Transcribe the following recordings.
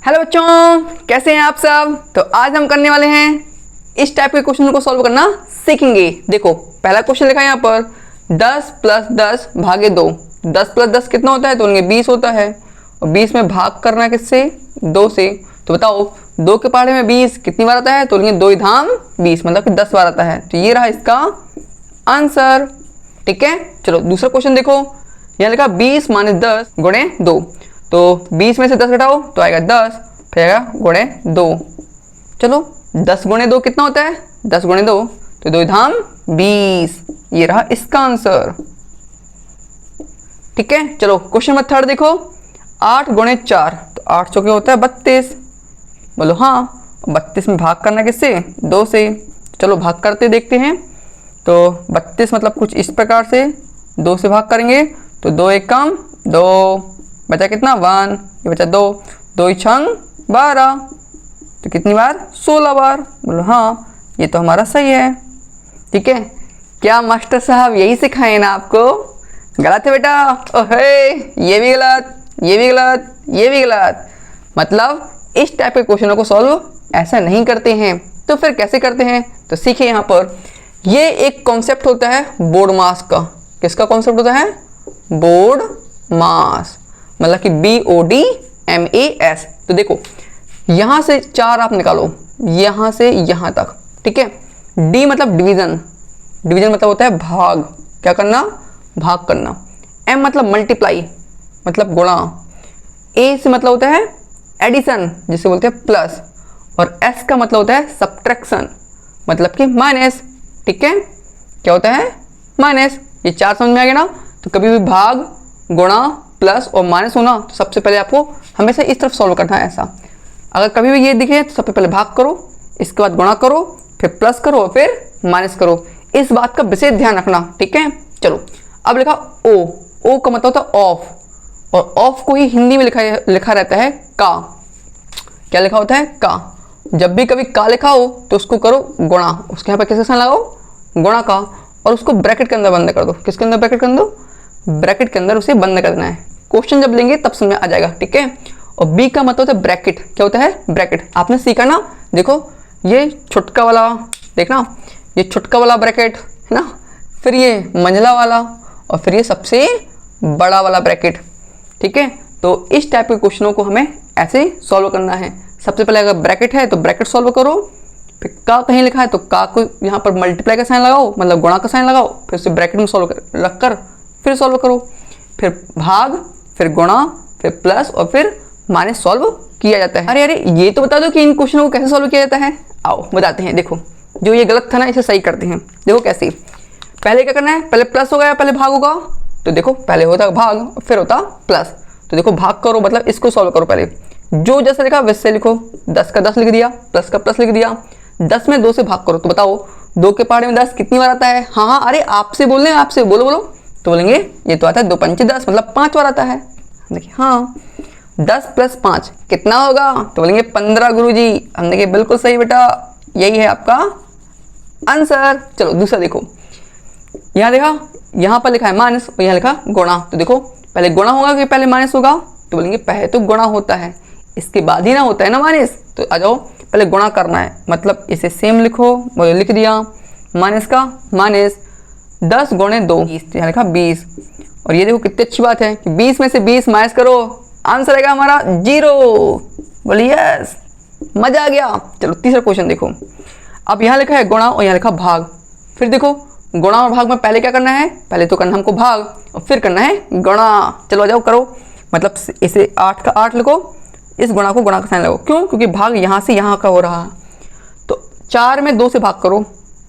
Hello बच्चों, कैसे हैं आप सब। तो आज हम करने वाले हैं इस टाइप के क्वेश्चन को सॉल्व करना सीखेंगे। देखो पहला क्वेश्चन लिखा है यहाँ पर 10 + 10 भागे 2। 10 + 10 कितना होता है? तो उनके 20 होता है और 20 में भाग करना है किससे? 2 से। तो बताओ 2 के पहाड़े में 20 कितनी बार आता है? तो उनके 2 धाम 20 मतलब कि 10 बार आता है। तो ये रहा इसका आंसर। ठीक है, चलो दूसरा क्वेश्चन देखो। यहाँ लिखा 20 - 10 गुणे 2। तो 20 में से 10 घटाओ तो आएगा 10, फिर आएगा गुणे 2। चलो 10 गुणे 2 कितना होता है? 10 गुणे 2 तो 2 धाम 20। ये रहा इसका आंसर। ठीक है, चलो क्वेश्चन नंबर 3 देखो। 8 गुणे 4 तो 8 चौके होता है 32। बोलो हाँ। 32 में भाग करना किससे? 2 से। चलो भाग करते देखते हैं। तो 32 मतलब कुछ इस प्रकार से 2 से भाग करेंगे तो 2 एक कम 2, बचा कितना 1, ये बचा 2, 2 छंग 12 तो कितनी बार? 16 बार। बोलो हाँ, ये तो हमारा सही है। ठीक है, क्या मास्टर साहब यही सिखाए ना आपको? गलत है बेटा। ओहे, ये भी गलत, ये भी गलत, ये भी गलत। मतलब इस टाइप के क्वेश्चनों को सॉल्व ऐसा नहीं करते हैं। तो फिर कैसे करते हैं? तो सीखिए यहाँ पर। ये एक कॉन्सेप्ट होता है बोर्ड मास का। किसका कॉन्सेप्ट होता है? बोर्ड मास, मतलब कि BODMAS। तो देखो यहां से 4 आप निकालो, यहां से यहां तक। ठीक है, D मतलब डिवीजन, डिवीजन मतलब होता है भाग, क्या करना? भाग करना। M मतलब मल्टीप्लाई, मतलब गुणा। A से मतलब होता है एडिशन, जिसे बोलते हैं प्लस। और S का मतलब होता है सब्ट्रैक्शन, मतलब कि माइनस। ठीक है, क्या होता है? माइनस। ये 4 समझ में आ गया ना? तो कभी भी भाग, गुणा, प्लस और माइनस होना तो सबसे पहले आपको हमेशा इस तरफ सॉल्व करना है। ऐसा अगर कभी भी ये दिखे तो सबसे पहले भाग करो, इसके बाद गुणा करो, फिर प्लस करो और फिर माइनस करो। इस बात का विशेष ध्यान रखना। ठीक है, चलो अब लिखा O। O का मतलब होता है ऑफ, और ऑफ को ही हिंदी में लिखा रहता है का। क्या लिखा होता है? का। जब भी कभी का लिखा हो तो उसको करो गुणा, उसके यहाँ पर किसका साइन लगाओ? गुणा का, और उसको ब्रैकेट के अंदर बंद कर दो। किसके अंदर ब्रैकेट के अंदर? ब्रैकेट के अंदर उसे बंद करना है। क्वेश्चन जब लेंगे तब समझ में आ जाएगा। ठीक है, और बी का मतलब होता है ब्रैकेट। क्या होता है? ब्रैकेट। आपने सीखा ना, देखो ये छुटका वाला, देखना ये छुटका वाला ब्रैकेट है ना, फिर ये मंझला वाला, और फिर ये सबसे बड़ा वाला ब्रैकेट। ठीक है, तो इस टाइप के क्वेश्चनों को हमें ऐसे सॉल्व करना है। सबसे पहले अगर ब्रैकेट है तो ब्रैकेट सॉल्व करो, फिर का कहीं लिखा है तो का को यहाँ पर मल्टीप्लाई का साइन लगाओ, मतलब गुणा का साइन लगाओ, फिर उसे ब्रैकेट में सॉल्व रख कर फिर सॉल्व करो, फिर भाग, फिर गुणा, फिर प्लस और फिर माइनस सॉल्व किया जाता है। अरे ये तो बता दो कि इन क्वेश्चनों को कैसे सॉल्व किया जाता है। आओ बताते हैं। देखो जो ये गलत था ना, इसे सही करते हैं। देखो कैसे। पहले क्या करना है? पहले प्लस होगा या पहले भाग होगा? तो देखो पहले होता भाग फिर होता प्लस। तो देखो भाग करो मतलब इसको सॉल्व करो। पहले जो जैसे लिखा वैसे लिखो। 10 का 10 लिख दिया, प्लस का प्लस लिख दिया। 10 में 2 से भाग करो तो बताओ 2 के पहाड़े में 10 कितनी बार आता है? हाँ, अरे आपसे बोल रहे हैं, आपसे बोलो बोलो। तो बोलेंगे ये तो आता है 2 पंच 10, मतलब 5 बार आता है। देखिए हाँ, 10 + 5 कितना होगा? तो बोलेंगे 15 गुरुजी। हम देखिए बिल्कुल सही बेटा, यही है आपका आंसर। चलो दूसरा देखो। यहाँ देखा, यहाँ पर लिखा है माइनस और यहाँ लिखा गुणा। तो देखो पहले गुणा होगा कि पहले माइनस होगा? तो बोलेंगे पहले तो गुणा होता है, इसके बाद ही ना होता है ना माइनस। तो आ जाओ पहले गुणा करना है, मतलब इसे सेम लिखो। लिख दिया माइनस का माइनस। 10 गुणे 2 20, यहाँ लिखा 20। और ये देखो कितनी अच्छी बात है कि 20 में से 20 माइनस करो, आंसर आएगा हमारा 0। बोलिए यस, मजा आ गया। चलो तीसरा क्वेश्चन देखो। अब यहाँ लिखा है गुणा और यहाँ लिखा भाग। फिर देखो गुणा और भाग में पहले क्या करना है? पहले तो करना हमको भाग और फिर करना है गुणा। चलो आ जाओ करो, मतलब इसे 8 का 8 लिखो, इस गुणा को गुणा का साइन लगाओ। क्यों? क्योंकि भाग यहाँ से यहाँ का हो रहा है। तो 4 में 2 से भाग करो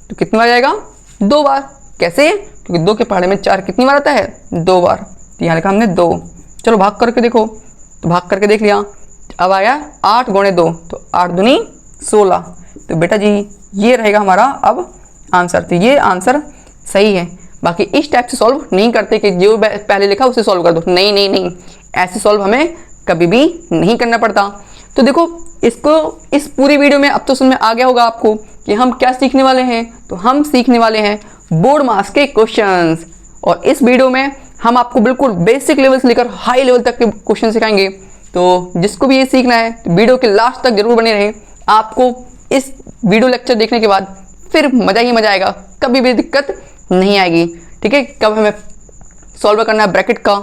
तो कितनी बार जाएगा? 2 बार। कैसे? क्योंकि 2 के पहाड़े में 4 कितनी बार आता है? 2 बार। तो यहाँ लिखा हमने 2। चलो भाग करके देखो। तो भाग करके देख लिया, अब आया 8 गुणे 2 तो 8 दूनी 16। तो बेटा जी ये रहेगा हमारा अब आंसर। तो ये आंसर सही है। बाकी इस टाइप से सॉल्व नहीं करते कि जो पहले लिखा उसे सॉल्व कर दो। नहीं नहीं नहीं, ऐसे सॉल्व हमें कभी भी नहीं करना पड़ता। तो देखो इसको, इस पूरी वीडियो में अब तो समझ में आ गया होगा आपको कि हम क्या सीखने वाले हैं। तो हम सीखने वाले हैं बोर्ड मास के क्वेश्चंस, और इस वीडियो में हम आपको बिल्कुल बेसिक लेवल से लेकर हाई लेवल तक के क्वेश्चन सिखाएंगे तो जिसको भी ये सीखना है तो वीडियो के लास्ट तक जरूर बने रहें। आपको इस वीडियो लेक्चर देखने के बाद फिर मज़ा ही मज़ा आएगा, कभी भी दिक्कत नहीं आएगी। ठीक है, कब हमें सॉल्व करना है ब्रैकेट का,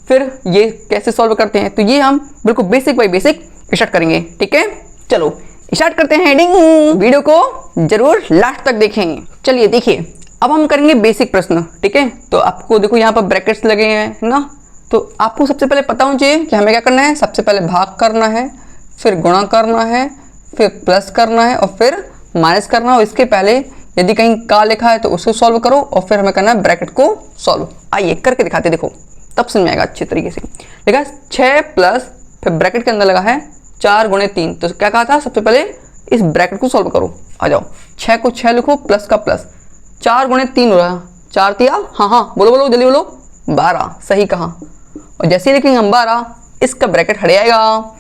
फिर ये कैसे सॉल्व करते हैं, तो ये हम बिल्कुल बेसिक बाई बेसिक स्टार्ट करेंगे। ठीक है, चलो स्टार्ट करते हैं हेडिंग। वीडियो को जरूर लास्ट तक देखें। चलिए देखिए, अब हम करेंगे बेसिक प्रश्न। ठीक है, तो आपको देखो यहाँ पर ब्रैकेट्स लगे हैं ना, तो आपको सबसे पहले पता होना चाहिए कि हमें क्या करना है। सबसे पहले भाग करना है, फिर गुणा करना है, फिर प्लस करना है और फिर माइनस करना है। और इसके पहले यदि कहीं का लिखा है तो उसको सॉल्व करो और फिर हमें करना है ब्रैकेट को सॉल्व। आइए करके दिखाते, देखो तब समझ में आएगा अच्छे तरीके से। देखा 6 प्लस फिर ब्रैकेट के अंदर लगा है 4 गुणे 3, तो क्या कहा था, सबसे पहले इस ब्रैकेट को सॉल्व करो। आ जाओ, 6 को 6 लिखो, प्लस का प्लस, 4 गुणे 3 हो रहा, 4 तिया, हाँ बोलो बोलो जल्दी बोलो, 12, सही कहा। और जैसे ही लिखेंगे हम 12, इसका ब्रैकेट हट जाएगा।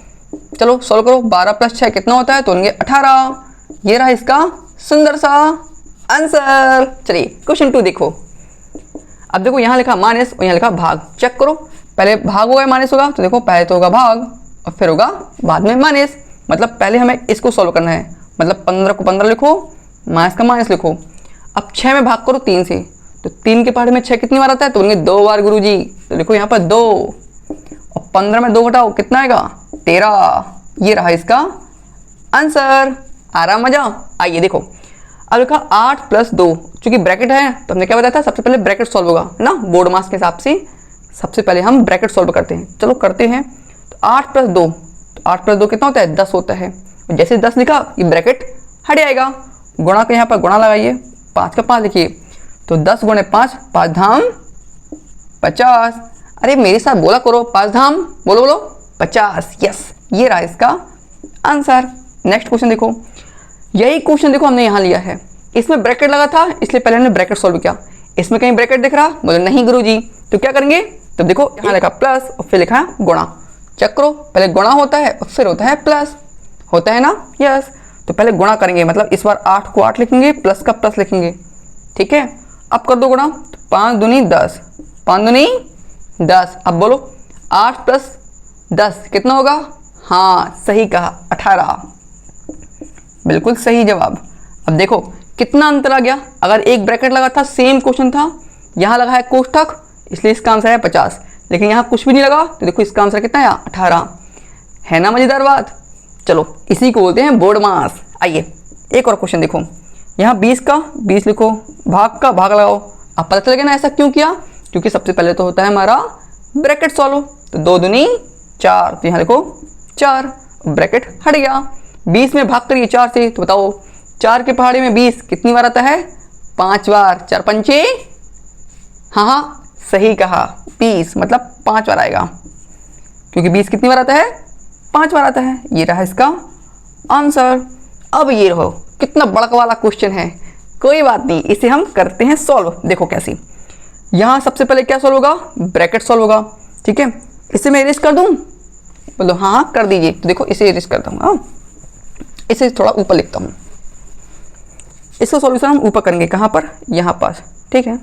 चलो सॉल्व करो, 12 प्लस 6 कितना होता है, तो होंगे 18। ये रहा इसका सुंदर सा आंसर। चलिए क्वेश्चन 2 देखो। अब देखो यहाँ लिखा माइनस और यहाँ लिखा भाग, चेक करो। पहले भाग होगा माइनस होगा, तो देखो पहले तो होगा भाग और फिर होगा बाद में माइनस। मतलब पहले हमें इसको सॉल्व करना है, मतलब 15 को 15 लिखो, माइनस का माइनस लिखो। अब 6 में भाग करो 3 से, तो 3 के पहाड़े में 6 कितनी बार आता है, तो बोलेंगे 2 बार गुरुजी। तो देखो यहाँ पर 2 और 15 में 2 घटाओ कितना आएगा, 13। ये रहा इसका आंसर। आ रहा मजा। आइए देखो, अब लिखा 8 प्लस 2, चूंकि ब्रैकेट है तो हमने क्या बताया था, सबसे पहले ब्रैकेट सॉल्व होगा है ना, बोर्ड मास के हिसाब से सबसे पहले हम ब्रैकेट सॉल्व करते हैं। चलो करते हैं। तो 8 प्लस 2, तो 8 प्लस 2 कितना होता है, 10 होता है। जैसे 10 लिखा ये ब्रैकेट हट जाएगा। गुणा के यहाँ पर गुणा लगाइए, 5 का 5 लिखिए, तो 10 गुणे 5, 5 धाम 50। अरे मेरे साथ बोला करो, 5 धाम बोलो बोलो 50। यस, ये रहा इसका आंसर। नेक्स्ट क्वेश्चन देखो, यही क्वेश्चन देखो हमने यहाँ लिया है, इसमें ब्रैकेट लगा था इसलिए पहले हमने ब्रैकेट सॉल्व किया। इसमें कहीं ब्रैकेट दिख रहा, बोले नहीं गुरुजी, तो क्या करेंगे, तो देखो यहाँ लिखा प्लस और फिर लिखा गुणा। चेक करो, पहले गुणा होता है और फिर होता है प्लस, होता है ना, यस। तो पहले गुणा करेंगे, मतलब इस बार 8 को 8 लिखेंगे, प्लस का प्लस लिखेंगे। ठीक है, अब कर दो गुणा, तो 5 दूनी 10, 5 दूनी 10। अब बोलो 8 प्लस 10 कितना होगा, हाँ सही कहा 18, बिल्कुल सही जवाब। अब देखो कितना अंतर आ गया, अगर एक ब्रैकेट लगा था सेम क्वेश्चन था, यहाँ लगा है कोष्ठक इसलिए इसका आंसर है 50, लेकिन यहाँ कुछ भी नहीं लगा तो देखो इसका आंसर कितना है 18। है ना मजेदार बात। चलो इसी को बोलते हैं बोर्ड मास। आइए एक और क्वेश्चन देखो, यहाँ 20 का 20 लिखो, भाग का भाग लगाओ। अब पता चल गया ना ऐसा क्यों किया, क्योंकि सबसे पहले तो होता है हमारा ब्रैकेट सॉल्व, तो 2 दूनी 4, तो यहाँ लिखो 4, ब्रैकेट हट गया। 20 में भाग करिए 4 से, तो बताओ 4 के पहाड़े में 20 कितनी बार आता है, 5 बार। 4 पंचे, हाँ सही कहा 20, मतलब 5 बार आएगा, क्योंकि 20 कितनी बार आता है, 5 बार आता है। ये रहा इसका आंसर। अब ये रहो, कितना बड़का वाला क्वेश्चन है, कोई बात नहीं, इसे हम करते हैं सॉल्व। देखो कैसे, यहाँ सबसे पहले क्या सॉल्व होगा, ब्रैकेट सॉल्व होगा। ठीक है, इसे मैं इरेज कर दूँ, बोलो हाँ कर दीजिए। तो देखो इसे इरेज करता हूँ, इसे थोड़ा ऊपर लिखता हूँ। इसका सॉल्यूशन हम ऊपर करेंगे, कहाँ पर, यहाँ पास। ठीक है,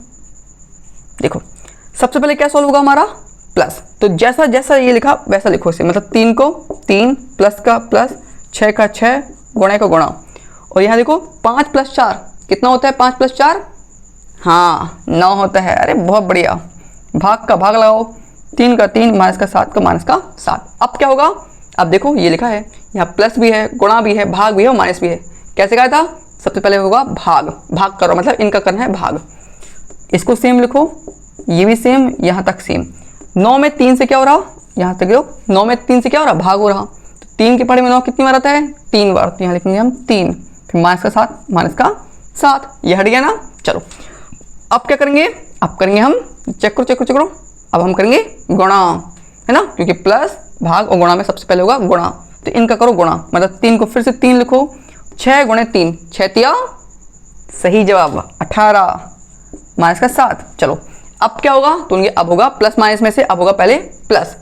देखो सबसे पहले क्या सॉल्व होगा हमारा, प्लस। तो जैसा जैसा ये लिखा वैसा लिखो इसे, मतलब 3 को 3, प्लस का प्लस, 6 का 6, गुणे का गुणा। और यहाँ देखो 5 प्लस 4 कितना होता है, 5 प्लस 4, हाँ 9 होता है। अरे बहुत बढ़िया। भाग का भाग लगाओ, 3 का 3, माइनस का 7 का माइनस का 7। अब क्या होगा, अब देखो ये लिखा है यहाँ प्लस भी है, गुणा भी है, भाग भी है और माइनस भी है। कैसे कहा था, सबसे पहले होगा भाग, भाग करो मतलब इनका करना है भाग। इसको सेम लिखो, ये भी सेम, यहाँ तक सेम। 9 में 3 से क्या हो रहा, यहाँ तक देखो 9 में 3 से क्या हो रहा, भाग हो रहा। तो 3 के पहाड़े में 9 कितनी बार आता है, 3 बार। तो यहाँ लिखेंगे हम 3, फिर माइनस का 7, माइनस का 7, ये हट गया ना। चलो अब क्या करेंगे, अब करेंगे हम, चेक करो चेक करो चेक करो, अब हम करेंगे गुणा, है ना, क्योंकि प्लस भाग और गुणा में सबसे पहले होगा गुणा। तो इनका करो गुणा, मतलब 3 को फिर से 3 लिखो, 6 गुणे 3, 6 तिया, सही जवाब 18, माइनस का 7। चलो अब क्या होगा, तो उनके अब होगा प्लस माइनस में से अब होगा पहले प्लस।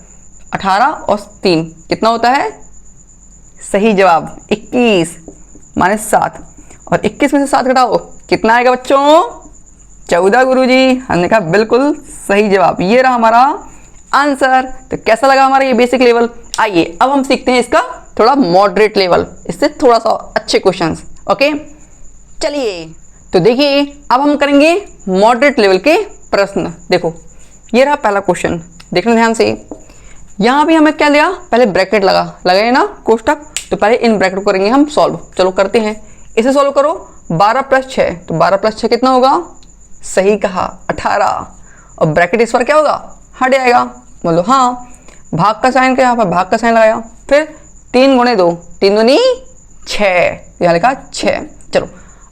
18 और 3 कितना होता है, सही जवाब 21, माइनस 7। और 21 में से 7 घटाओ कितना आएगा बच्चों, 14 गुरुजी। हमने कहा बिल्कुल सही जवाब। ये रहा हमारा आंसर। तो कैसा लगा हमारा ये बेसिक लेवल? आइए अब हम सीखते हैं इसका थोड़ा मॉडरेट लेवल, इससे थोड़ा सा अच्छे क्वेश्चंस। ओके चलिए, तो देखिए अब हम करेंगे मॉडरेट लेवल के प्रश्न। देखो ये रहा पहला क्वेश्चन, देखना ध्यान से। यहाँ भी हमें क्या लिया, पहले ब्रैकेट लगाए ना कोष्टक, तो पहले इन ब्रैकेट को करेंगे हम सॉल्व। चलो करते हैं, इसे सॉल्व करो। 12 + 6, तो 12 + 6 कितना होगा? सही कहा 18। और ब्रैकेट इस पर क्या होगा? हट जाएगा। बोलो हाँ। भाग का साइन क्या, यहाँ पर भाग का साइन लगाया। फिर 3 × 2, 3 दूनी 6, यहाँ लिखा 6। चलो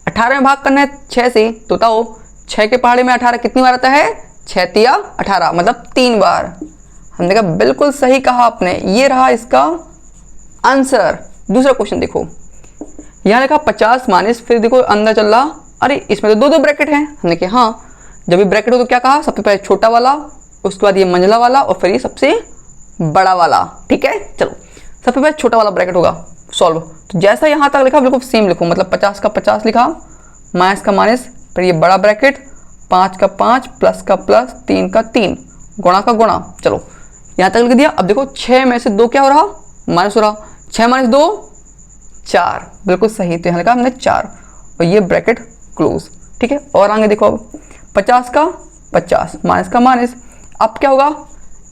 18 में भाग करना है 6 से, तो बताओ 6 के पहाड़े में 18 कितनी बार आता है? 6 × 3 = 18, मतलब 3 बार। हमने कहा बिल्कुल सही कहा आपने, ये रहा इसका आंसर। दूसरा क्वेश्चन देखो, यहाँ लिखा 50 - फिर देखो अंदर चल रहा, अरे इसमें तो 2 ब्रैकेट हैं। हमने कहा हाँ, जब भी ब्रैकेट हो तो क्या कहा? सबसे पहले छोटा वाला, उसके बाद ये मंझला वाला, और फिर ये सबसे बड़ा वाला। ठीक है, चलो सबसे पहले छोटा वाला ब्रैकेट होगा सॉल्व। तो जैसा यहाँ तक लिखा बिल्कुल सेम लिखो, मतलब 50 का 50 लिखा, माइनस का माइनस, फिर ये बड़ा ब्रैकेट 5 का 5, प्लस का प्लस, 3 का 3, गुणा का गुणा। चलो यहाँ तक लिख दिया। अब देखो 6 में से 2 क्या हो रहा? माइनस हो रहा। 6 - 2 4, बिल्कुल सही। तो यहाँ लिखा हमने 4, और ये ब्रैकेट क्लोज। ठीक है, और आगे देखो अब 50 का 50, माइनस का माइनस। अब क्या होगा?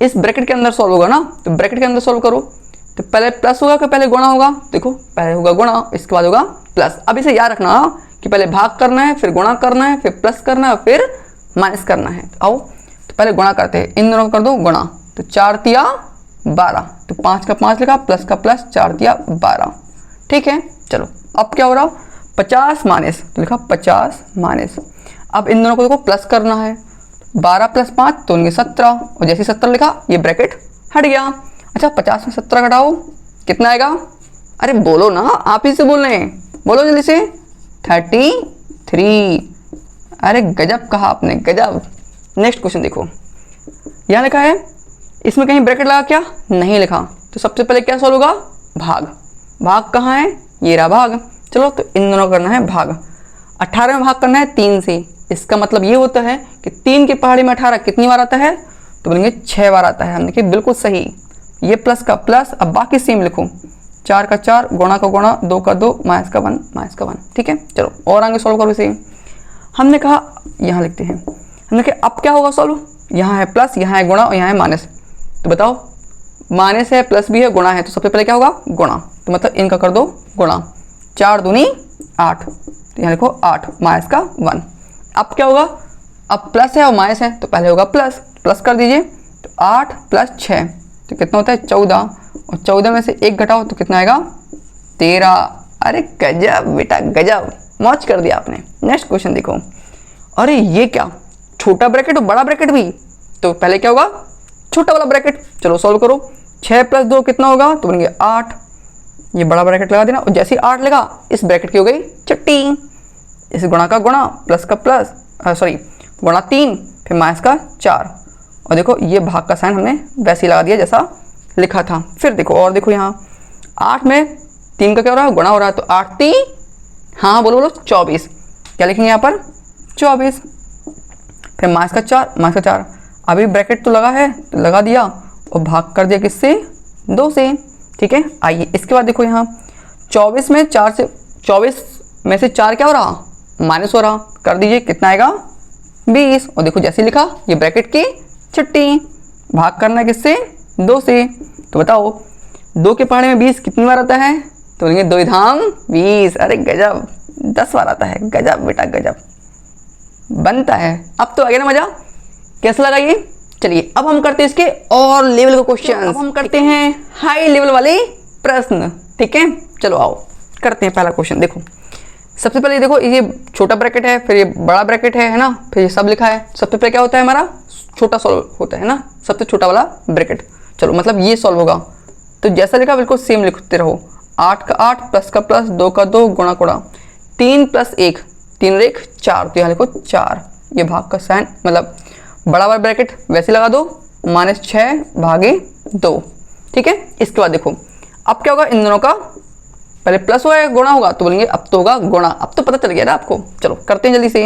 इस ब्रैकेट के अंदर सॉल्व होगा ना, तो ब्रैकेट के अंदर सॉल्व करो। तो पहले प्लस होगा कि पहले गुणा होगा? देखो पहले होगा गुणा, इसके बाद होगा प्लस। अब इसे याद रखना कि पहले भाग करना है, फिर गुणा करना है, फिर प्लस करना है, फिर माइनस करना है। आओ तो पहले गुणा करते हैं, इन दोनों को कर दो गुणा। तो 4 × 3 = 12, तो 5 का 5 लिखा, प्लस का प्लस, 4 × 3 = 12। ठीक है, चलो अब क्या हो रहा? 50 माइनस, तो लिखा 50 माइनस। अब इन दोनों को देखो प्लस करना है, 12 + 5 तो उनके 17, और जैसे 17 लिखा ये ब्रैकेट हट गया। अच्छा 50 में 17 घटाओ, कितना आएगा? अरे बोलो ना, आप ही से बोल रहे हैं, बोलो जल्दी से। 33। अरे गजब कहा आपने, गजब। नेक्स्ट क्वेश्चन देखो, यहाँ लिखा है, इसमें कहीं ब्रैकेट लगा क्या? नहीं लिखा। तो सबसे पहले क्या सॉल्व होगा? भाग। भाग कहाँ है? ये रहा भाग। चलो तो इन दोनों करना है भाग। 18 में भाग करना है 3 से। इसका मतलब ये होता है कि 3 की पहाड़ी में 18 कितनी बार आता है? तो बोलेंगे 6 बार आता है। हमने कहा बिल्कुल सही। ये प्लस का प्लस, अब बाकी सेम लिखो। 4 का 4, गुणा का गुणा, 2 का 2, माइनस का 1, माइनस का 1। ठीक है, चलो और आगे सॉल्व करो इसे। हमने कहा यहाँ लिखते हैं, हमने कहा अब क्या होगा सॉल्व? यहाँ है प्लस, यहाँ है गुणा, और यहाँ है माइनस। तो बताओ माइनस है, प्लस भी है, गुणा है, तो सबसे पहले क्या होगा? गुणा। तो मतलब इनका कर दो गुणा। 4 दूनी 8, तो यहाँ लिखो 8, माइनस का 1। अब क्या होगा? अब प्लस है और माइनस है, तो पहले होगा प्लस, प्लस कर दीजिए। तो 8 + 6 तो कितना होता है? 14, और 14 में से 1 घटाओ तो कितना आएगा? 13। अरे गजब बेटा गजब, मौज कर दिया आपने। नेक्स्ट क्वेश्चन देखो, अरे ये क्या? छोटा ब्रैकेट और बड़ा ब्रैकेट भी, तो पहले क्या होगा? छोटा वाला ब्रैकेट। चलो सॉल्व करो। 6 + 2 कितना होगा? तो बनेंगे 8। ये बड़ा ब्रैकेट लगा देना, और जैसे ही 8 लगा इस ब्रैकेट की हो गई छुट्टी। इस गुणा का गुणा, प्लस का प्लस, सॉरी गुणा 3, फिर माइनस का 4, और देखो ये भाग का साइन हमने वैसे ही लगा दिया जैसा लिखा था। फिर देखो और देखो यहाँ 8 में 3 का क्या हो रहा है? गुणा हो रहा है, तो 8 × 3, हाँ बोलो बोलो 24। क्या लिखेंगे यहाँ पर? 24। फिर माइनस का 4, माइनस का 4। अभी ब्रैकेट तो लगा है, तो लगा दिया, और भाग कर दिया किससे? 2 से। ठीक है, आइए इसके बाद देखो यहाँ 24 में 4 से, 24 में से 4 क्या हो रहा? माइनस हो रहा। कर दीजिए, कितना आएगा? 20। और देखो जैसे लिखा ये ब्रैकेट की छुट्टी। भाग करना है किससे? 2 से। तो बताओ 2 के पहाड़े में 20 कितनी बार आता है? तो बोलेंगे 2 धाम 20। अरे गजब, 10 बार आता है। गजब बेटा गजब, बनता है। अब तो आ गया ना मजा? कैसा लगा ये? चलिए अब हम करते हैं इसके और लेवल का क्वेश्चन। अब हम करते हैं हाई लेवल वाले प्रश्न। ठीक है, चलो आओ करते हैं पहला क्वेश्चन। देखो सबसे पहले देखो ये छोटा ब्रैकेट है, फिर ये बड़ा ब्रैकेट है ना, फिर ये सब लिखा है। सबसे पहले क्या होता है? हमारा छोटा सॉल्व होता है ना, सबसे छोटा वाला ब्रैकेट। चलो मतलब ये सॉल्व होगा, तो जैसा लिखा बिल्कुल सेम लिखते रहो। 8 का 8, प्लस का प्लस, 2 का 2, गुणा गुणा, 3 + 1, 3 और 1 4, तो यहाँ लिखो 4। ये भाग का साइन, मतलब बड़ा वाला ब्रैकेट वैसे लगा दो, -6 / 2। ठीक है, इसके बाद देखो अब क्या होगा? इन दोनों का पहले प्लस होगा या गुणा होगा? तो बोलेंगे अब तो होगा गुणा। अब तो पता चल गया ना आपको। चलो करते हैं जल्दी से।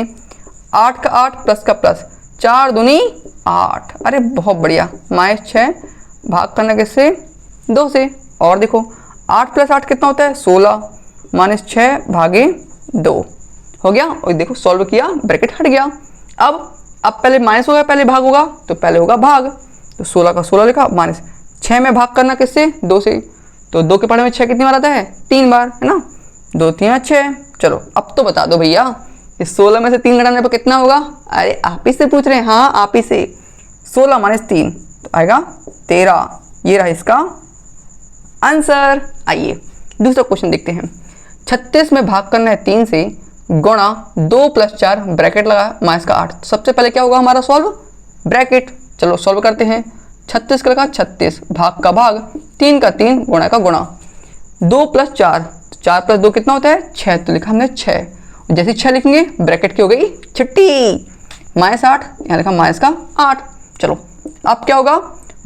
8 का 8, प्लस का प्लस, 4 दूनी 8, अरे बहुत बढ़िया। -6 भाग करना किससे, 2 से। और देखो 8 + 8 कितना होता है, 16, -6 भागे 2 हो गया। और देखो सॉल्व किया, ब्रैकेट हट गया। अब पहले माइनस होगा पहले भाग होगा, तो पहले होगा भाग, तो 16 का 16 लिखा, -6 में भाग करना किससे, 2 से। तो 2 के पढ़े में 6 कितनी बार आता है, 3 बार, है ना। 2 3 6। चलो अब तो बता दो भैया, इस 16 में से 3 घटाने पर कितना होगा। अरे आप ही से पूछ रहे हैं, हाँ आप ही से। 16 - 3 तो आएगा 13। ये रहा इसका आंसर। आइए दूसरा क्वेश्चन देखते हैं। 36 में भाग करना है 3 से, गुणा 2 + 4 ब्रैकेट लगा -8। तो सबसे पहले क्या होगा हमारा सॉल्व, ब्रैकेट। चलो सॉल्व करते हैं। 36 का लगा 36, भाग का भाग, 3 का 3, गुणा का गुणा। 2 + 4, 4 + 2 कितना होता है, 6, तो लिखा हमने 6। जैसे 6 लिखेंगे ब्रैकेट की हो गई छुट्टी, -8, यहाँ लिखा -8। चलो अब क्या होगा,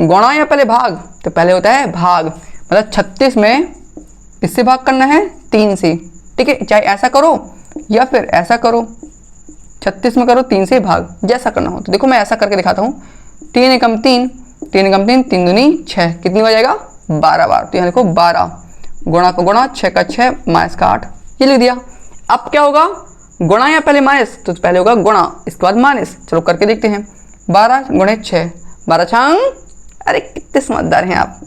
गुणा या पहले भाग, तो पहले होता है भाग, मतलब 36 में इससे भाग करना है 3 से, ठीक है। चाहे ऐसा करो या फिर ऐसा करो, 36 में करो 3 से भाग, जैसा करना हो। तो देखो मैं ऐसा करके दिखाता हूँ। 3 एकम 3, 3 एकम 3, 3 दूनी 6, कितनी बार जाएगा, 12 बार। तो यहाँ देखो 12, गुणा का गुणा, 6 का 6, -8, ये लिख दिया। अब क्या होगा, गुणा या पहले माइनस, तो पहले होगा गुणा, इसके बाद माइनस। चलो करके देखते हैं। 12 × 6, 12 छंग, अरे कितने समझदार हैं आप,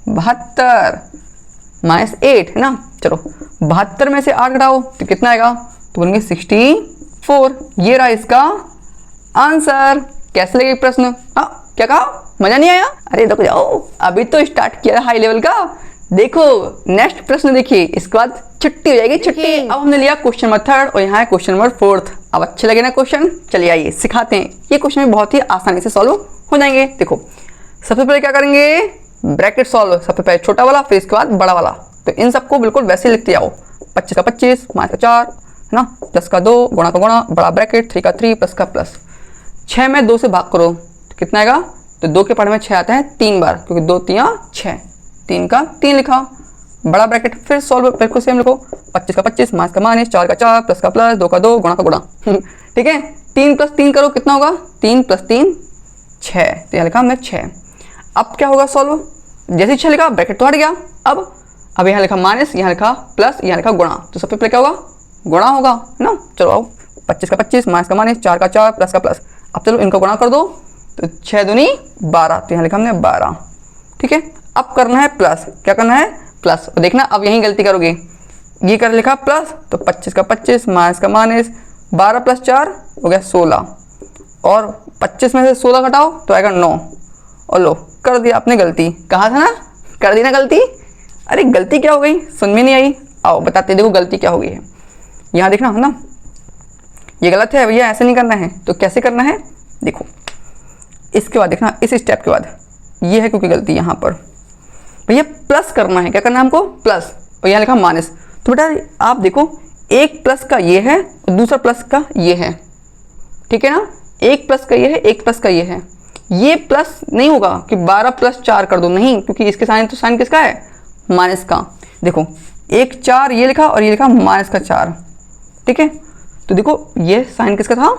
72 -8 है ना। चलो 72 में से 8 घटाओ तो कितना आएगा, तो बन गए 64। ये रहा इसका आंसर। कैसे लगे प्रश्न, हाँ क्या कहा, मजा नहीं आया। अरे रुक जाओ, अभी तो स्टार्ट किया हाई लेवल का। देखो नेक्स्ट प्रश्न देखिए, इसके बाद छुट्टी हो जाएगी, छुट्टी। अब हमने लिया क्वेश्चन नंबर 3 और यहाँ है क्वेश्चन नंबर 4। अब अच्छे लगे ना क्वेश्चन, चलिए आइए सिखाते हैं। ये क्वेश्चन भी बहुत ही आसानी से सॉल्व हो जाएंगे। देखो सबसे पहले क्या करेंगे, ब्रैकेट सॉल्व, सबसे पहले छोटा वाला फिर इसके बाद बड़ा वाला। तो इन सबको बिल्कुल वैसे लिखते जाओ। 25 का 25, -4 है ना, प्लस का 2, गुणा का गुणा, बड़ा ब्रैकेट, 3 का 3, प्लस का प्लस। 6 में 2 से भाग करो तो कितना आएगा, तो 2 के पढ़े में 6 आता है 3 बार, क्योंकि 2 3 6, 3 का 3 लिखा, बड़ा ब्रैकेट, फिर सॉल्व बिल्कुल सेम लिखो। 25 का 25, -का -, 4 का 4, प्लस का प्लस, 2 का 2, गुणा का गुणा। ठीक है, 3 + 3 करो कितना होगा, 3 + 3 6, तो यहाँ लिखा हमने 6। अब क्या होगा सॉल्व, जैसे 6 लिखा ब्रैकेट तो हट गया। अब यहाँ लिखा माइनस, यहाँ लिखा प्लस, यहाँ लिखा गुणा, तो सबसे पहले क्या होगा, गुणा होगा ना। चलो आओ, 25 का 25, -का -, 4 का 4, प्लस का प्लस। अब चलो इनको गुणा कर दो, तो 6 दूनी 12, तो यहाँ लिखा हमने 12। ठीक है, अब करना है प्लस, क्या करना है प्लस। और देखना अब यहीं गलती करोगे, ये कर लिखा प्लस, तो 25 का 25, -का -, 12 + 4 हो गया 16, और 25 में से 16 घटाओ तो आएगा 9। और लो कर दिया आपने गलती, कहा था ना कर दी ना गलती। अरे गलती क्या हो गई, सुन में नहीं आई। आओ बताते देखो गलती क्या हो गई है। यहाँ देखना है ना, ये गलत है भैया, ऐसे नहीं करना है। तो कैसे करना है, देखो इसके बाद देखना, इस स्टेप के बाद ये है, क्योंकि गलती यहाँ पर भैया प्लस करना है। क्या करना है हमको, प्लस, और यहाँ लिखा माइनस। तो बेटा आप देखो, एक प्लस का ये है और दूसरा प्लस का ये है, ठीक है ना। एक प्लस का ये है, एक प्लस का ये है। ये प्लस नहीं होगा कि 12 + 4 कर दो, नहीं, क्योंकि इसके साइन, तो साइन किसका है, माइनस का। देखो 1 4 ये लिखा और ये लिखा -का 4, ठीक है। तो देखो ये साइन किसका था,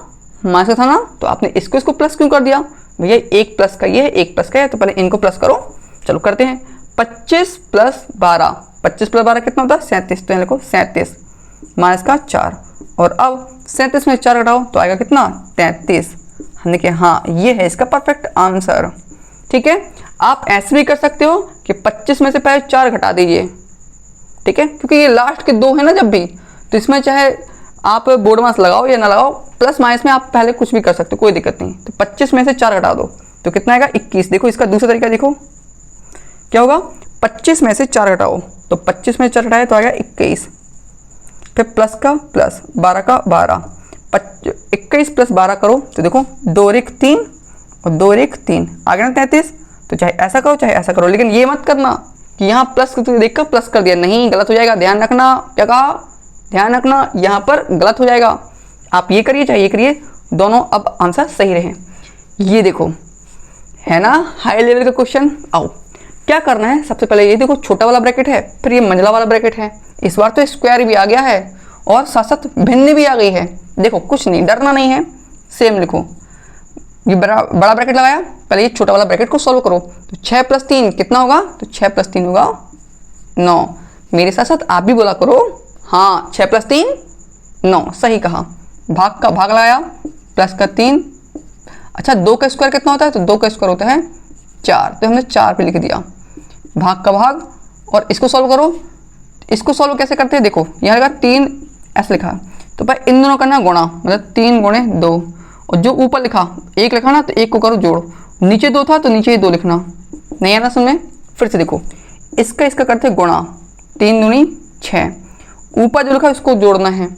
माइनस का था ना, तो आपने इसको प्लस क्यों कर दिया भैया, एक प्लस का ये है, एक प्लस का है, तो पहले इनको प्लस करो। चलो करते हैं, 25 + 12, 25 + 12 कितना होता है 37, तो यहाँ लिखो 37, -का 4, और अब 37 में 4 घटाओ तो आएगा कितना 33। हमने कहा हाँ ये है इसका परफेक्ट आंसर। ठीक है, आप ऐसे भी कर सकते हो कि 25 में से पहले 4 घटा दीजिए, ठीक है, क्योंकि ये लास्ट के 2 है ना जब भी, तो इसमें चाहे आप बोर्ड मास लगाओ या ना लगाओ, प्लस माइनस में आप पहले कुछ भी कर सकते हो, कोई दिक्कत नहीं। तो 25 में से 4 घटा दो तो कितना आएगा 21। देखो इसका दूसरा तरीका देखो क्या होगा, 25 में से 4 घटाओ, तो 25 में 4 घटाए तो आएगा 21, फिर प्लस का प्लस, 12 का 12, 21 + 12 करो तो देखो 2 और 1 3 और 2 और 1 3 आ गया ना 33। तो चाहे ऐसा करो चाहे ऐसा करो, लेकिन ये मत करना कि यहाँ प्लस तो देखकर प्लस कर दिया, नहीं गलत हो जाएगा। ध्यान रखना, क्या कहा, ध्यान रखना, यहाँ पर गलत हो जाएगा। आप ये करिए चाहे ये करिए, दोनों अब आंसर सही रहे। ये देखो है ना हाई लेवल का क्वेश्चन। आओ क्या करना है, सबसे पहले ये देखो छोटा वाला ब्रैकेट है, फिर ये मंझला वाला ब्रैकेट है। इस बार तो स्क्वायर भी आ गया है और साथ साथ भिन्न भी आ गई है। देखो कुछ नहीं, डरना नहीं है, सेम लिखो। ये बड़ा ब्रैकेट लगाया, पहले ये छोटा वाला ब्रैकेट को सॉल्व करो। तो 6 + 3 कितना होगा? तो 6 + 3 होगा 9। मेरे साथ साथ आप भी बोला करो, हाँ 6 + 3 9, सही कहा। भाग का भाग लगाया, प्लस का 3, अच्छा 2 का स्क्वायर कितना होता है? तो 2 का स्क्वायर होता है 4, तो हमने 4 पे लिख दिया। भाग का भाग, और इसको सॉल्व करो। इसको सॉल्व कैसे करते हैं? देखो यहाँ लगा 3 ऐसे लिखा, तो भाई इन दोनों करना गुणा, मतलब 3 × 2, और जो ऊपर लिखा 1 लिखा ना, तो 1 को करो जोड़, नीचे 2 था तो नीचे 2 लिखना। नहीं आना समझ में? फिर से देखो, इसका करते गुणा, 3 दूनी 6, ऊपर जो लिखा उसको जोड़ना है,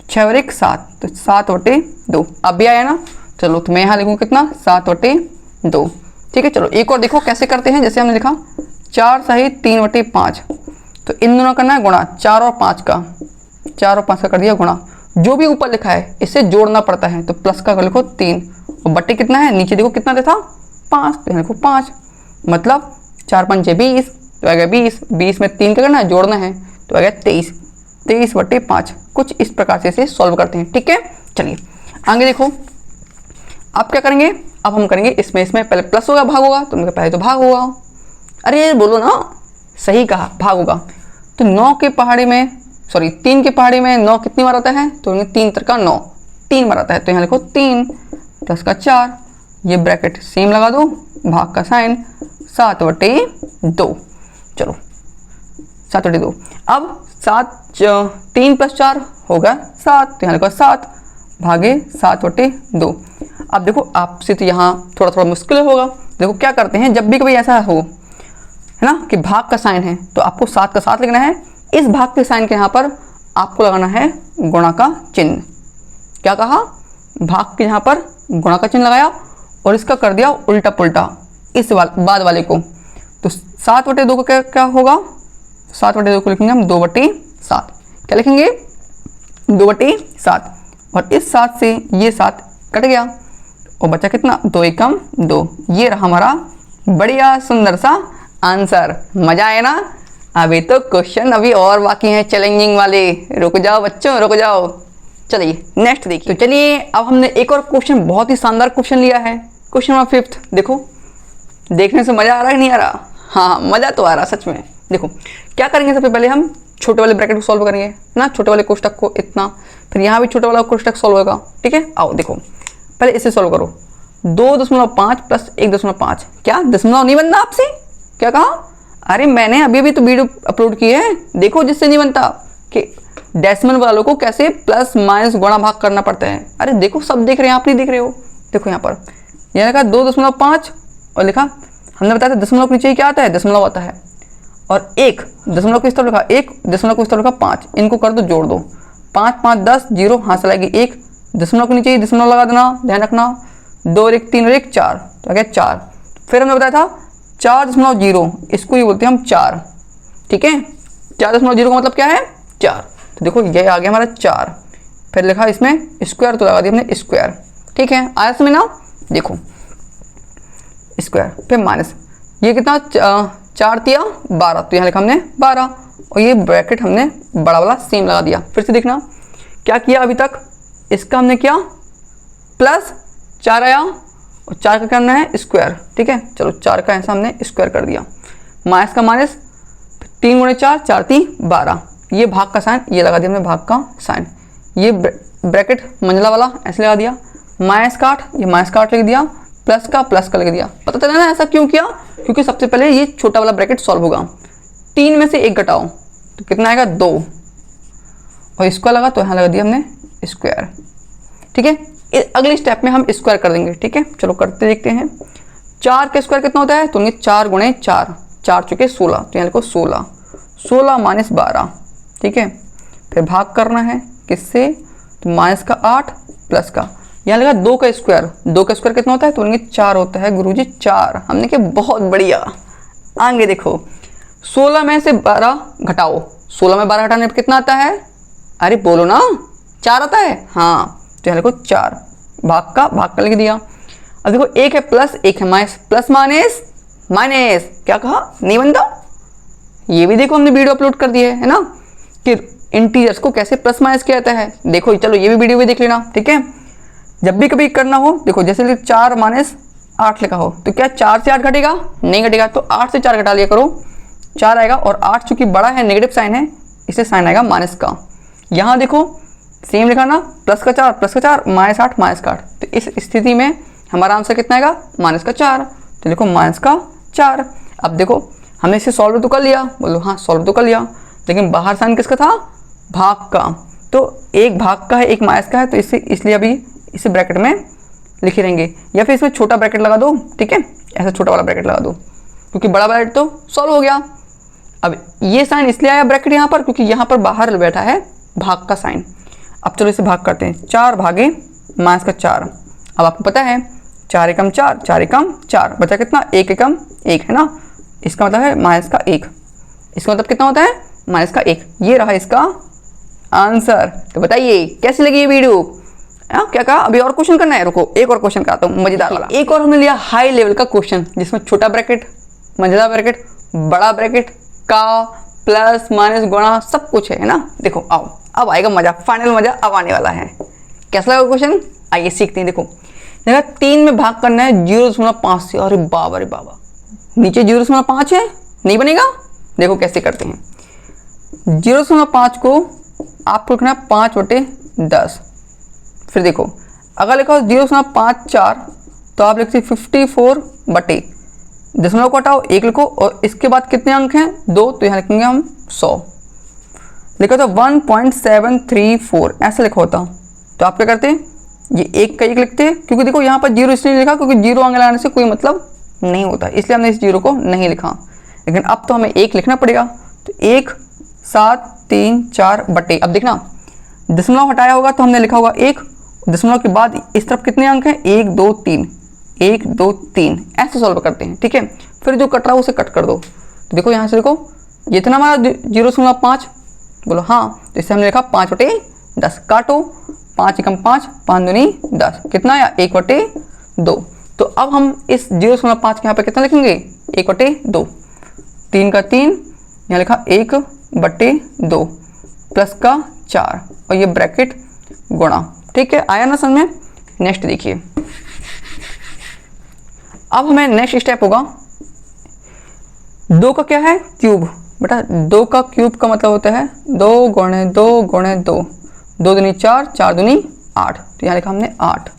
6 और 1 7, तो 7/2। अब भी आया ना? चलो तो मैं यहाँ लिखूँ कितना? 7/2। ठीक है, चलो एक और देखो कैसे करते हैं। जैसे हमने लिखा 4 सही 3/5, तो इन दोनों करना है गुणा, 4 और 5 का, 4 और 5 का कर दिया गुणा। जो भी ऊपर लिखा है इसे जोड़ना पड़ता है, तो प्लस का लिखो 3, और बट्टे कितना है? नीचे देखो कितना था? 5, तो यहाँ लिखो 5, मतलब 4 × 5 = 20, तो आ गया 20। 20 में 3 का करना है, जोड़ना है, तो आ गया 23। 23/5। कुछ इस प्रकार से इसे सॉल्व करते हैं। ठीक है, चलिए आगे देखो। अब क्या करेंगे? अब हम करेंगे इसमें पहले प्लस होगा भाग होगा, तो उनके पहले तो भाग होगा। अरे बोलो ना, सही कहा भाग होगा। तो 9 के पहाड़ी में, सॉरी 3 के पहाड़ी में 9 कितनी बार आता है? तो 3 × 9 3 बार आता है, तो यहाँ लिखो 3 प्लस का 4, ये ब्रैकेट सेम लगा दो, भाग का साइन 7/2। चलो 7/2। अब 3 + 4 होगा 7, तो यहाँ लिखो 7 भागे 7/2। अब देखो आपसे तो यहाँ थोड़ा मुश्किल होगा। देखो क्या करते हैं, जब भी कभी ऐसा हो, है ना, कि भाग का साइन है, तो आपको 7 का 7 लिखना है। इस भाग के साइन के यहाँ पर आपको लगाना है गुणा का चिन्ह। क्या कहा? भाग के यहाँ पर गुणा का चिन्ह लगाया, और इसका कर दिया उल्टा पुल्टा इस बाद वाले को। तो 7/2 को क्या होगा? 7/2 को लिखेंगे हम 2/7। क्या लिखेंगे? 2/7, और इस 7 से ये 7 कट गया, और बचा कितना? 2 × 2। ये रहा हमारा बढ़िया सुंदर सा आंसर। मजा आया ना? अभी तो क्वेश्चन अभी और बाकी हैं चैलेंजिंग वाले। रुक जाओ बच्चों, रुक जाओ। चलिए नेक्स्ट देखिए। तो चलिए अब हमने एक और क्वेश्चन, बहुत ही शानदार क्वेश्चन लिया है, क्वेश्चन नंबर 5। देखो देखने से मजा आ रहा है नहीं आ रहा? हाँ मजा तो आ रहा सच में। देखो क्या करेंगे, सबसे पहले हम छोटे वाले ब्रैकेट को सॉल्व करेंगे ना, छोटे वाले कोष्टक को इतना, फिर यहाँ भी छोटा वाला कोष्टक सॉल्व होगा। ठीक है, आओ देखो पहले इसे सॉल्व करो। 2.5 + 1.5, क्या दशमलव नहीं बनना आपसे? क्या कहा? अरे मैंने अभी तो वीडियो अपलोड की है, देखो जिससे नहीं बनता कि डेसिमल वालों को कैसे प्लस माइनस गुणा भाग करना पड़ता है। अरे देखो सब देख रहे हैं, आप नहीं देख रहे हो? देखो यहाँ पर यह लिखा 2.5, और लिखा हमने बताया था दशमलव के नीचे क्या आता है? दशमलव आता है। और 1 दशमलव को इस तरफ लिखा, 1 दशमलव को इस तरफ लिखा 5, इनको कर दो जोड़ दो, 5 × 5 = 10, 0 हाथ चलाएगी 1, दशमलव के नीचे ही दशमलव लगा देना, ध्यान रखना। 2 और 1 3 और 1 4, तो आ गया 4। फिर हमने बताया था 4.0, इसको ही बोलते हैं हम 4। ठीक है, 4.0 का मतलब क्या है? 4। तो देखो ये आ गया हमारा 4। फिर लिखा इसमें स्क्वायर, तो लगा दिया हमने स्क्वायर। ठीक है, आया समझ ना? देखो स्क्वायर, फिर माइनस, ये कितना 4 × 12, तो यहाँ लिखा हमने 12, और ये ब्रैकेट हमने बड़ा वाला सेम लगा दिया। फिर से देखना क्या किया अभी तक, इसका हमने किया प्लस 4 आया, और 4 का करना है स्क्वायर। ठीक है, चलो 4 का ऐसा हमने स्क्वायर कर दिया, माइनस का माइनस, 3 × 4 4 × 3 12, ये भाग का साइन ये लगा दिया हमने, भाग का साइन, ये ब्रैकेट मंझला वाला ऐसे लगा दिया, माइनस का 8 ये माइनस का 8 लिख दिया, प्लस का लिख दिया। पता चला ना ऐसा क्यों किया? क्योंकि सबसे पहले ये छोटा वाला ब्रैकेट सॉल्व होगा, 3 में से 1 घटाओ तो कितना आएगा 2, और इसको लगा तो यहाँ लगा दिया हमने स्क्वायर। ठीक है, अगले स्टेप में हम स्क्वायर कर देंगे। ठीक है, चलो करते देखते हैं। 4 का स्क्वायर कितना होता है? तो 4 × 4, 4 × 16, तो यहाँ लिखो 16, 16 - 12। ठीक है, फिर भाग करना है किससे? तो माइनस का 8 प्लस का, यहाँ लगा 2 का स्क्वायर, 2 का स्क्वायर कितना होता है? तो उनके 4 होता है गुरुजी 4। हमने कहा बहुत बढ़िया। आगे देखो 16 में से 12 घटाओ, 16 में 12 घटाने पर कितना आता है? अरे बोलो ना, 4 आता है। हाँ, तो यहाँ लिखो 4, भाग का लिख दिया। अब देखो 1 है प्लस 1 है माइनस, प्लस माइनस माइनस, क्या कहा? नहीं बनता। ये भी देखो हमने वीडियो अपलोड कर दी है ना, कि इंटीजर्स को कैसे प्लस माइनस किया जाता है। देखो चलो ये भी वीडियो भी देख लेना। ठीक है, जब भी कभी करना हो, देखो जैसे 4 माइनस 8 लिखा हो तो क्या 4 से 8 घटेगा? नहीं घटेगा। तो 8 से 4 घटा लिया करो, 4 आएगा। और 8 चूंकि बड़ा है, नेगेटिव साइन है, इसे साइन आएगा माइनस का। यहाँ देखो सेम लिखा ना, प्लस का 4 प्लस का 4, माइनस 8 माइनस का 8। तो इस स्थिति में हमारा आंसर कितना आएगा? माइनस का 4। तो देखो माइनस का 4। अब देखो हमने इसे सॉल्व तो कर लिया, बोलो हाँ सॉल्व तो कर लिया, लेकिन बाहर साइन किसका था? भाग का। तो एक भाग का है, एक माइनस का है, तो इसलिए अभी इसे ब्रैकेट में लिखे रहेंगे, या फिर इसमें छोटा ब्रैकेट लगा दो, ठीक है, ऐसा छोटा वाला ब्रैकेट लगा दो, क्योंकि बड़ा ब्रैकेट तो सॉल्व हो गया। अब ये साइन इसलिए आया ब्रैकेट यहाँ पर, क्योंकि यहाँ पर बाहर बैठा है भाग का साइन। अब चलो इसे भाग करते हैं, 4 भागे माइनस का 4। अब आपको पता है 4 एकम 4, 4 एकम 4, बचा कितना? 1 एकम 1 है ना, इसका मतलब है माइनस का 1। इसका मतलब कितना होता है? माइनस का 1। ये रहा इसका आंसर। तो बताइए कैसी लगी ये वीडियो? क्या कहा? अभी और क्वेश्चन करना है, रुको एक और क्वेश्चन कराता हूँ मजेदार वाला। एक और हमने लिया हाई लेवल का क्वेश्चन, जिसमें छोटा ब्रैकेट, मजेदार ब्रैकेट, बड़ा ब्रैकेट का प्लस माइनस गुणा सब कुछ है ना। देखो आओ, अब आएगा मजा, फाइनल मजा अब आने वाला है। कैसा लगा क्वेश्चन? आइए सीखते हैं। देखो 3 में भाग करना है 0.5 से। अरे बाबा रे बाबा, नीचे 0.5 है, नहीं बनेगा। देखो कैसे करते हैं। 0.5 को आपको लिखना है 5/10। फिर देखो अगर लिखा हो 0.54 तो आप लिखते 54 बटे, दशमलव को हटाओ 1 लिखो, और इसके बाद कितने अंक हैं? 2, तो यहाँ लिखेंगे हम 100। लिखा था 1.734, ऐसा लिखा होता। तो आप क्या करते हैं? ये 1 का 1 लिखते हैं, क्योंकि देखो यहाँ पर 0 इसलिए लिखा क्योंकि 0 आगे लगाने से कोई मतलब नहीं होता, इसलिए हमने इस 0 को नहीं लिखा। लेकिन अब तो हमें 1 लिखना पड़ेगा। तो 1.734 बटे, अब देखना दशमलव हटाया होगा तो हमने लिखा होगा 1, दशमलव के बाद इस तरफ कितने अंक हैं? 1 2 3, 1 2 3, ऐसे सॉल्व करते हैं, ठीक है। फिर जो कट रहा है उसे कट कर दो। तो देखो यहाँ से देखो ये था ना हमारा 0.5, बोलो हाँ, तो इससे हमने लिखा 5/10। काटो, 5 एकम 5, 5 दूनी 10, कितना आया? 1/2। तो अब हम इस 0.5 के यहाँ पे कितना लिखेंगे? 1/2। 3 का 3, यहाँ लिखा 1/2 प्लस का 4, और ये ब्रैकेट गुणा, ठीक है। आया ना समझ में? नेक्स्ट देखिए, अब हमें नेक्स्ट स्टेप होगा 2 का क्या है? क्यूब। बेटा 2 का क्यूब का मतलब होता है 2 गुणे 2 गुणे 2, 2 दूनी 4, 4 दूनी 8, तो यहाँ लिखा हमने 8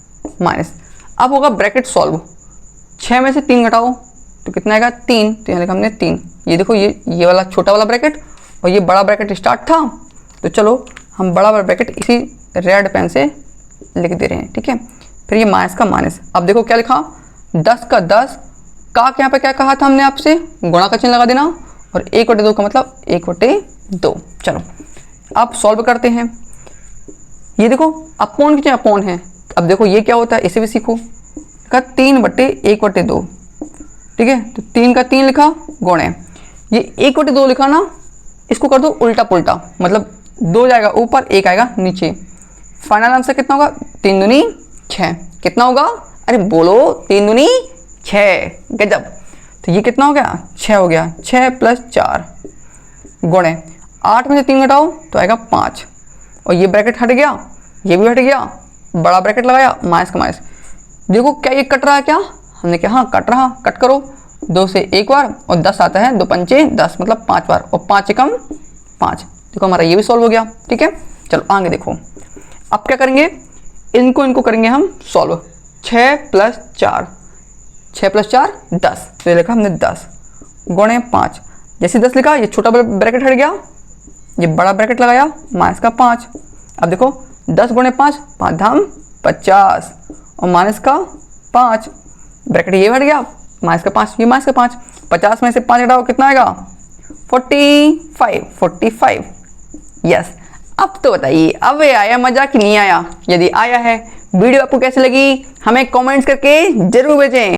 माइनस। अब होगा ब्रैकेट सॉल्व, 6 में से 3 घटाओ तो कितना आएगा? 3, तो यहाँ लिखा हमने 3। ये देखो ये वाला छोटा वाला ब्रैकेट और ये बड़ा ब्रैकेट स्टार्ट था, तो चलो हम बड़ा वाला ब्रैकेट इसी रेड पेन से लिख दे रहे हैं, ठीक है। फिर ये माइनस का माइनस। अब देखो क्या लिखा? 10 का 10 का यहाँ पे क्या कहा था हमने आपसे? गुणा का चिन्ह लगा देना, और 1/2 का मतलब 1/2। चलो अब सॉल्व करते हैं। ये देखो अपॉन की जगह अपॉन है। अब देखो ये क्या होता है, इसे भी सीखो। का 3/1/2, ठीक है। तो 3 का 3 लिखा गुणे, ये 1/2 लिखा ना, इसको कर दो उल्टा पुल्टा, मतलब 2 जाएगा ऊपर, 1 आएगा नीचे। फाइनल आंसर कितना होगा? 3 दूनी 6। कितना होगा? अरे बोलो, 3 दूनी 6, गजब। तो ये कितना हो गया? 6 हो गया। 6 + 4 गुणे 8 में से 3 घटाओ तो आएगा 5, और ये ब्रैकेट हट गया, ये भी हट गया, बड़ा ब्रैकेट लगाया, माइनस का माइनस। देखो क्या ये कट रहा है? क्या हमने क्या? हाँ कट रहा, कट करो। 2 से 1 बार, और 10 आता है, 2 पंचे 10 मतलब 5 बार, और 5 एकम 5। देखो हमारा ये भी सॉल्व हो गया, ठीक है। चलो आगे देखो, अब क्या करेंगे? इनको करेंगे हम सॉल्व। 6 + 4, 6 + 4 10, तो ये लिखा हमने 10 गुणे 5। जैसे 10 लिखा, ये छोटा ब्रैकेट हट गया, ये बड़ा ब्रैकेट लगाया, माइनस का 5। अब देखो 10 गुणे 5, 5 धाम 50, और माइनस का 5, ब्रैकेट ये हट गया, माइनस का 5, ये माइनस का 5। 50 में से 5 घटाओ कितना आएगा? 45। यस। अब तो बताइए, अब ये आया मजा कि नहीं आया? यदि आया है, वीडियो आपको कैसी लगी हमें कमेंट्स करके जरूर भेजें।